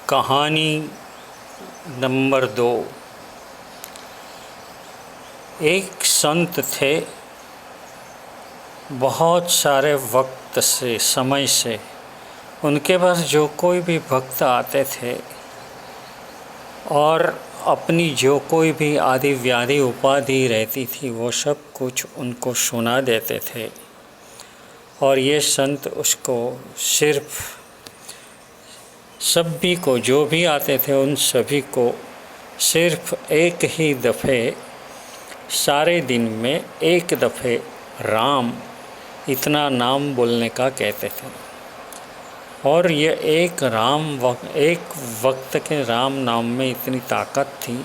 कहानी नंबर 2। एक संत थे। बहुत सारे वक्त से समय से उनके पास जो कोई भी भक्त आते थे और अपनी जो कोई भी आदि व्याधि उपाधि रहती थी वो सब कुछ उनको सुना देते थे। और ये संत उसको सिर्फ सभी को जो भी आते थे उन सभी को सिर्फ एक ही दफ़े सारे दिन में एक दफ़े राम इतना नाम बोलने का कहते थे। और ये एक वक्त के राम नाम में इतनी ताकत थी,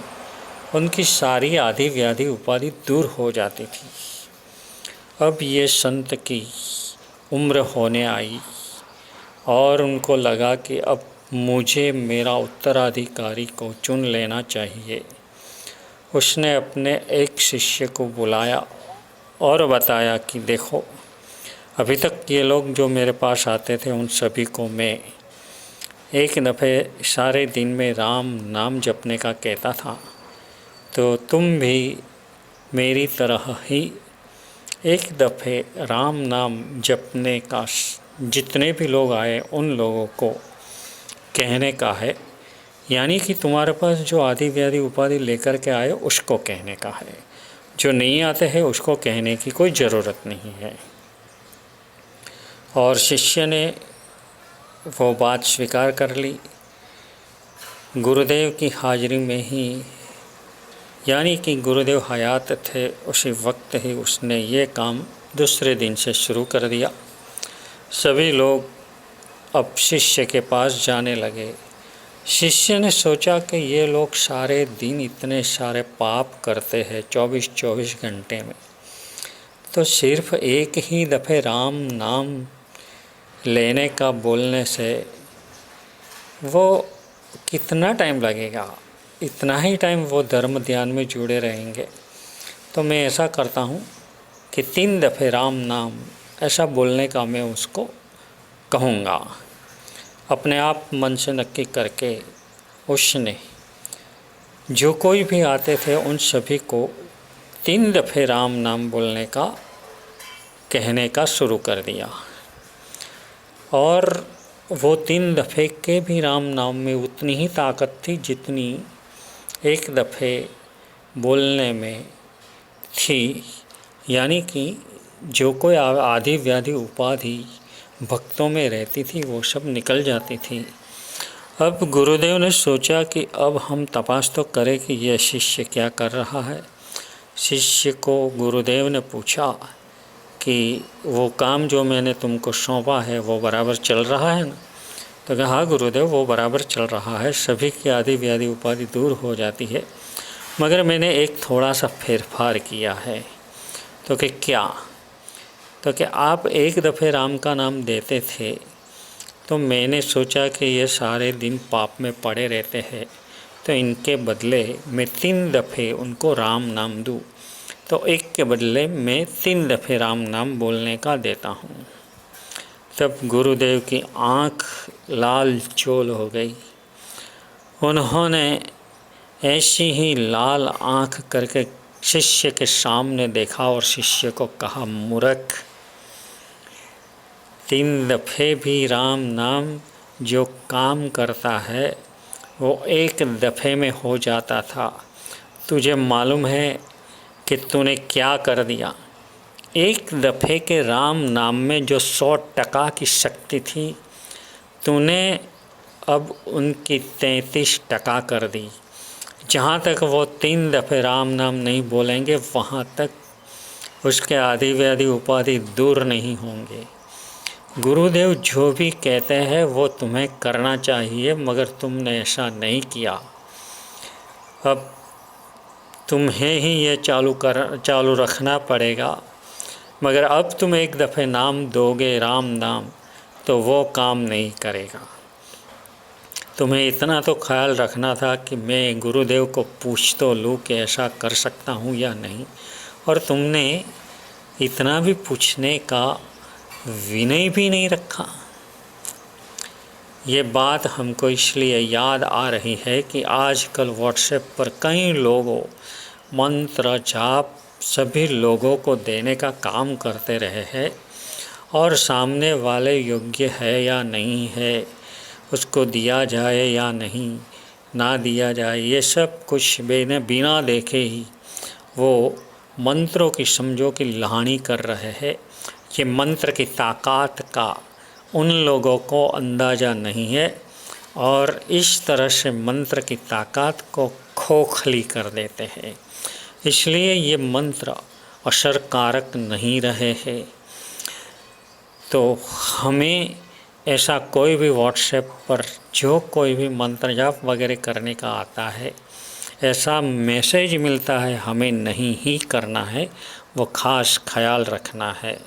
उनकी सारी आदि व्याधि उपाधि दूर हो जाती थी। अब ये संत की उम्र होने आई और उनको लगा कि अब मुझे मेरा उत्तराधिकारी को चुन लेना चाहिए। उसने अपने एक शिष्य को बुलाया और बताया कि देखो, अभी तक ये लोग जो मेरे पास आते थे उन सभी को मैं एक दफ़े सारे दिन में राम नाम जपने का कहता था, तो तुम भी मेरी तरह ही एक दफ़े राम नाम जपने का जितने भी लोग आए उन लोगों को कहने का है। यानी कि तुम्हारे पास जो आदि व्याधि उपाधि लेकर के आए उसको कहने का है, जो नहीं आते हैं उसको कहने की कोई ज़रूरत नहीं है। और शिष्य ने वो बात स्वीकार कर ली। गुरुदेव की हाजिरी में ही, यानी कि गुरुदेव हयात थे उसी वक्त ही उसने ये काम दूसरे दिन से शुरू कर दिया। सभी लोग अब शिष्य के पास जाने लगे। शिष्य ने सोचा कि ये लोग सारे दिन इतने सारे पाप करते हैं 24-24 घंटे में, तो सिर्फ एक ही दफ़े राम नाम लेने का बोलने से वो कितना टाइम लगेगा, इतना ही टाइम वो धर्म ध्यान में जुड़े रहेंगे। तो मैं ऐसा करता हूँ कि 3 दफ़े राम नाम ऐसा बोलने का मैं उसको कहूँगा। अपने आप मन से नक्की करके उसने जो कोई भी आते थे उन सभी को 3 दफ़े राम नाम बोलने का कहने का शुरू कर दिया। और वो 3 दफ़े के भी राम नाम में उतनी ही ताकत थी जितनी एक दफ़े बोलने में थी। यानी कि जो कोई आदि व्याधि उपाधि भक्तों में रहती थी वो सब निकल जाती थी। अब गुरुदेव ने सोचा कि अब हम तपास तो करें कि यह शिष्य क्या कर रहा है। शिष्य को गुरुदेव ने पूछा कि वो काम जो मैंने तुमको सौंपा है वो बराबर चल रहा है ना? तो कहा हाँ गुरुदेव, वो बराबर चल रहा है, सभी की आदि व्याधि उपाधि दूर हो जाती है, मगर मैंने एक थोड़ा सा फेरफार किया है। तो कि क्या? तो कि आप एक दफ़े राम का नाम देते थे, तो मैंने सोचा कि ये सारे दिन पाप में पड़े रहते हैं, तो इनके बदले मैं 3 दफ़े उनको राम नाम दूँ। तो एक के बदले मैं 3 दफ़े राम नाम बोलने का देता हूँ। तब गुरुदेव की आँख लाल चोल हो गई। उन्होंने ऐसी ही लाल आँख करके शिष्य के सामने देखा और शिष्य को कहा, मूर्ख, 3 दफ़े भी राम नाम जो काम करता है वो एक दफ़े में हो जाता था। तुझे मालूम है कि तूने क्या कर दिया? एक दफ़े के राम नाम में जो 100% की शक्ति थी, तूने अब उनकी 33% कर दी। जहाँ तक वो 3 दफ़े राम नाम नहीं बोलेंगे वहाँ तक उसके आदि व्याधि उपाधि दूर नहीं होंगे। गुरुदेव जो भी कहते हैं वो तुम्हें करना चाहिए, मगर तुमने ऐसा नहीं किया। अब तुम्हें ही ये चालू रखना पड़ेगा, मगर अब तुम एक दफ़े नाम दोगे राम नाम तो वो काम नहीं करेगा। तुम्हें इतना तो ख्याल रखना था कि मैं गुरुदेव को पूछ तो लूँ कि ऐसा कर सकता हूँ या नहीं, और तुमने इतना भी पूछने का विनय भी नहीं रखा। ये बात हमको इसलिए याद आ रही है कि आजकल व्हाट्सएप पर कई लोगों मंत्र जाप सभी लोगों को देने का काम करते रहे हैं, और सामने वाले योग्य है या नहीं है, उसको दिया जाए या नहीं ना दिया जाए, ये सब कुछ बिना देखे ही वो मंत्रों की समझो कि लहानी कर रहे हैं। ये मंत्र की ताकत का उन लोगों को अंदाज़ा नहीं है और इस तरह से मंत्र की ताकत को खोखली कर देते हैं। इसलिए ये मंत्र असरकारक नहीं रहे हैं। तो हमें ऐसा कोई भी व्हाट्सएप पर जो कोई भी मंत्र जाप वगैरह करने का आता है, ऐसा मैसेज मिलता है, हमें नहीं ही करना है, वो खास ख्याल रखना है।